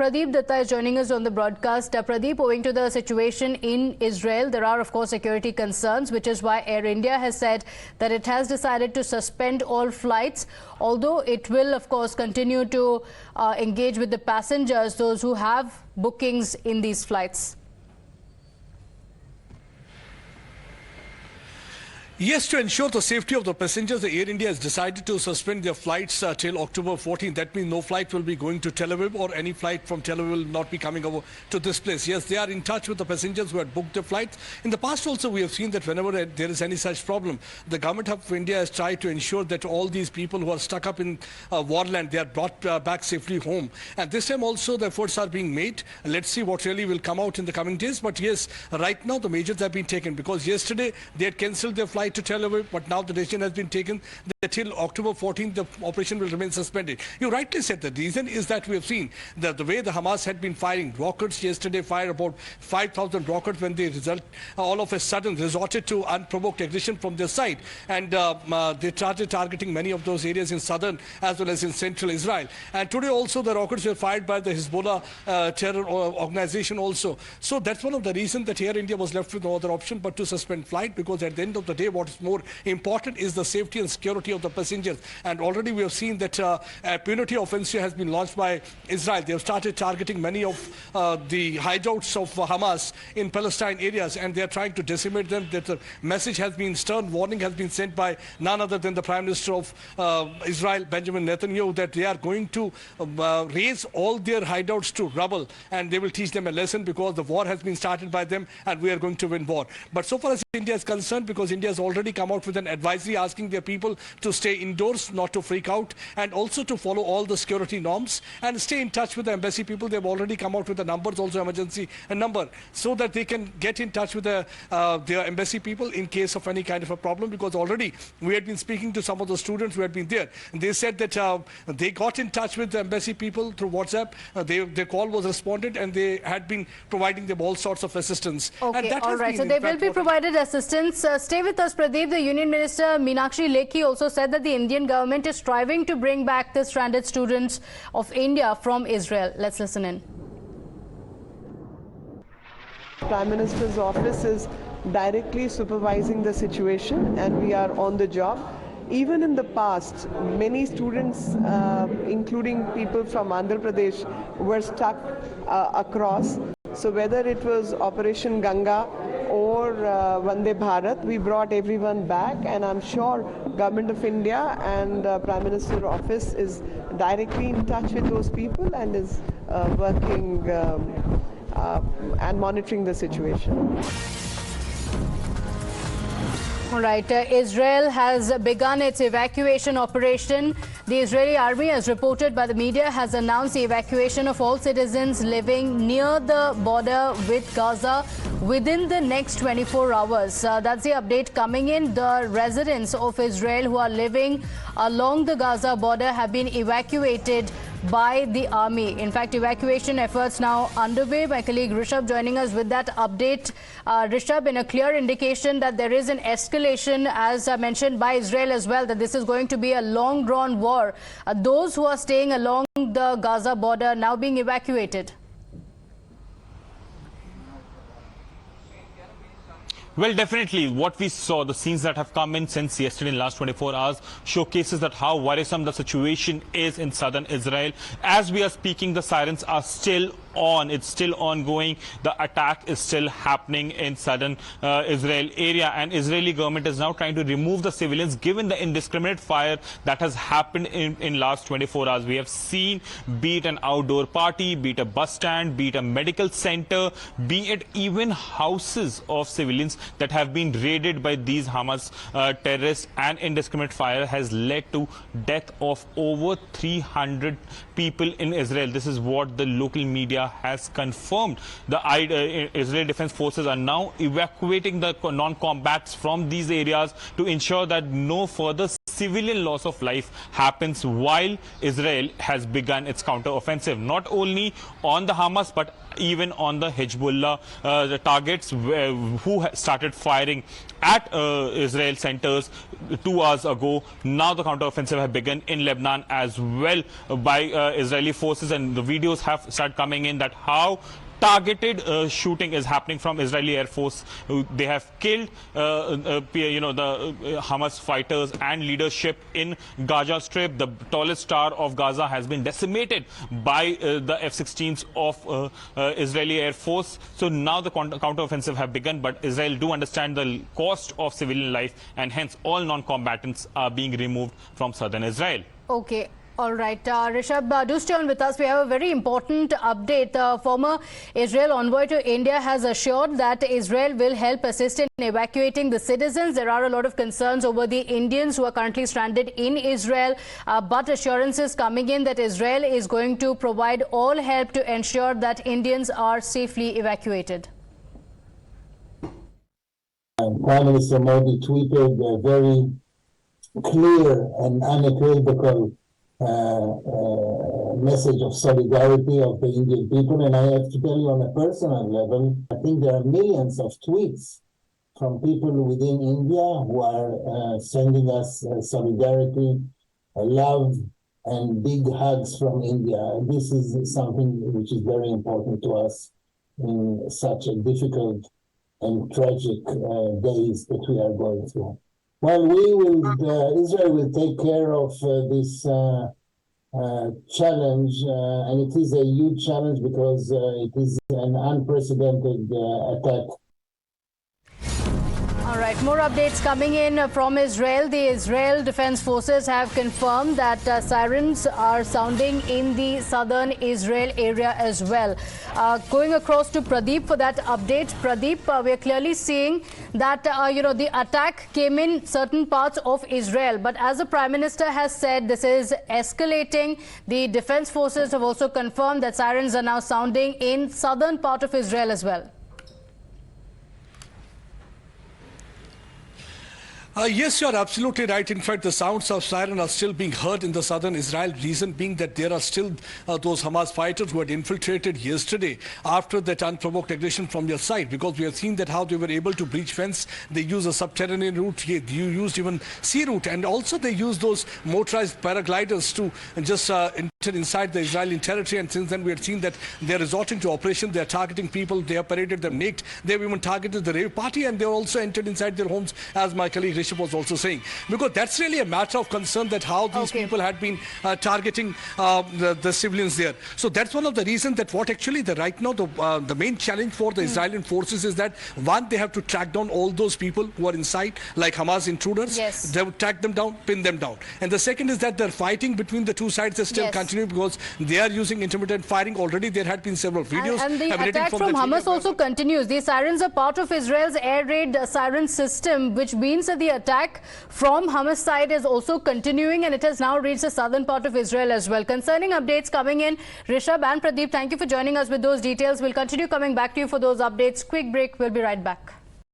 Pradeep Datta is joining us on the broadcast. Pradeep, owing to the situation in Israel, there are, of course, security concerns, which is why Air India has said that it has decided to suspend all flights, although it will, of course, continue to engage with the passengers, those who have bookings in these flights. Yes, to ensure the safety of the passengers, the Air India has decided to suspend their flights till October 14th. That means no flight will be going to Tel Aviv, or any flight from Tel Aviv will not be coming over to this place. Yes, they are in touch with the passengers who had booked their flights. In the past also, we have seen that whenever there is any such problem, the government of India has tried to ensure that all these people who are stuck up in warland, they are brought back safely home. And this time also, the efforts are being made. Let's see what really will come out in the coming days. But yes, right now the measures have been taken, because yesterday they had cancelled their flight to Tel Aviv, but now the decision has been taken that till October 14th the operation will remain suspended. You rightly said that the reason is that we have seen that the way the Hamas had been firing rockets yesterday, fired about 5,000 rockets when they all of a sudden resorted to unprovoked aggression from their side, and they started targeting many of those areas in southern as well as in central Israel. And today also the rockets were fired by the Hezbollah terror organization also. So that's one of the reasons that Air India was left with no other option but to suspend flight, because at the end of the day what is more important is the safety and security of the passengers. And already we have seen that a punitive offensive has been launched by Israel. They have started targeting many of the hideouts of Hamas in Palestine areas, and they are trying to decimate them. That the message has been, stern warning has been sent by none other than the Prime Minister of Israel, Benjamin Netanyahu, that they are going to raise all their hideouts to rubble, and they will teach them a lesson, because the war has been started by them and we are going to win war. But so far as India is concerned, because India has already come out with an advisory asking their people to stay indoors, not to freak out, and also to follow all the security norms and stay in touch with the embassy people. They've already come out with the numbers, also emergency number, so that they can get in touch with their embassy people in case of any kind of a problem, because already we had been speaking to some of the students who had been there. And they said that they got in touch with the embassy people through WhatsApp. Their call was responded, and they had been providing them all sorts of assistance. Okay, and that all right. So they will be provided assistance. Stay with us, Pradeep. The Union Minister Meenakshi Lekhi also said that the Indian government is striving to bring back the stranded students of India from Israel. Let's listen in. Prime Minister's office is directly supervising the situation, and we are on the job. Even in the past, many students, including people from Andhra Pradesh, were stuck across. So whether it was Operation Ganga or Vande Bharat, we brought everyone back, and I'm sure Government of India and Prime Minister's office is directly in touch with those people and is working and monitoring the situation. All right. Israel has begun its evacuation operation. The Israeli army, as reported by the media, has announced the evacuation of all citizens living near the border with Gaza within the next 24 hours. That's the update coming in. The residents of Israel who are living along the Gaza border have been evacuated by the army. In fact, evacuation efforts now underway. My colleague Rishabh joining us with that update. Rishabh, in a clear indication that there is an escalation, as mentioned by Israel as well, that this is going to be a long-drawn war. Those who are staying along the Gaza border now being evacuated. Well, definitely what we saw, the scenes that have come in since yesterday in the last 24 hours showcases that how worrisome the situation is in southern Israel. As we are speaking, the sirens are still on. It's still ongoing. The attack is still happening in southern Israel area, and Israeli government is now trying to remove the civilians given the indiscriminate fire that has happened in last 24 hours. We have seen, be it an outdoor party, be it a bus stand, be it a medical center, be it even houses of civilians that have been raided by these Hamas terrorists, and indiscriminate fire has led to death of over 300 people in Israel. This is what the local media has confirmed. The Israeli Defense Forces are now evacuating the non-combats from these areas to ensure that no further civilian loss of life happens while Israel has begun its counter-offensive, not only on the Hamas but even on the Hezbollah the targets who started firing at Israel centers 2 hours ago. Now the counter-offensive have begun in Lebanon as well by Israeli forces, and the videos have started coming in that how targeted shooting is happening from Israeli Air Force. They have killed, the Hamas fighters and leadership in Gaza Strip. The tallest tower of Gaza has been decimated by the F-16s of Israeli Air Force. So now the counter-offensive have begun, but Israel do understand the cost of civilian life, and hence all non-combatants are being removed from southern Israel. Okay. All right, Rishabh, do stay on with us. We have a very important update. Former Israel envoy to India has assured that Israel will help assist in evacuating the citizens. There are a lot of concerns over the Indians who are currently stranded in Israel, but assurances coming in that Israel is going to provide all help to ensure that Indians are safely evacuated. Prime Minister Modi tweeted a very clear and unequivocal message of solidarity of the Indian people. And I have to tell you on a personal level, I think there are millions of tweets from people within India who are sending us solidarity, love, and big hugs from India. This is something which is very important to us in such a difficult and tragic days that we are going through. Well, Israel will take care of this challenge, and it is a huge challenge because it is an unprecedented attack. All right, more updates coming in from Israel. The Israel Defense Forces have confirmed that sirens are sounding in the southern Israel area as well. Going across to Pradeep for that update. Pradeep, we are clearly seeing that, the attack came in certain parts of Israel. But as the Prime Minister has said, this is escalating. The Defense Forces have also confirmed that sirens are now sounding in southern part of Israel as well. Yes, you're absolutely right. In fact, the sounds of siren are still being heard in the southern Israel. Reason being that there are still those Hamas fighters who had infiltrated yesterday after that unprovoked aggression from their side. Because we have seen that how they were able to breach fence. They use a subterranean route. They used even sea route, and also they used those motorized paragliders to just enter inside the Israeli territory. And since then, we have seen that they are resorting to operation. They are targeting people. They have paraded them naked. They have even targeted the rave party, and they also entered inside their homes, as my colleague Rishabh was also saying, because that's really a matter of concern that how these people had been targeting the civilians there. So that's one of the reasons that what actually right now the main challenge for the Israeli forces is that one, they have to track down all those people who are inside, like Hamas intruders. Yes. They would track them down, pin them down. And the second is that the fighting between the two sides is still continuing because they are using intermittent firing. Already there had been several videos. And the attack from Hamas also continues. These sirens are part of Israel's air raid siren system, which means that the attack from Hamas side is also continuing, and it has now reached the southern part of Israel as well. Concerning updates coming in, Rishabh and Pradeep, thank you for joining us with those details. We'll continue coming back to you for those updates. Quick break. We'll be right back.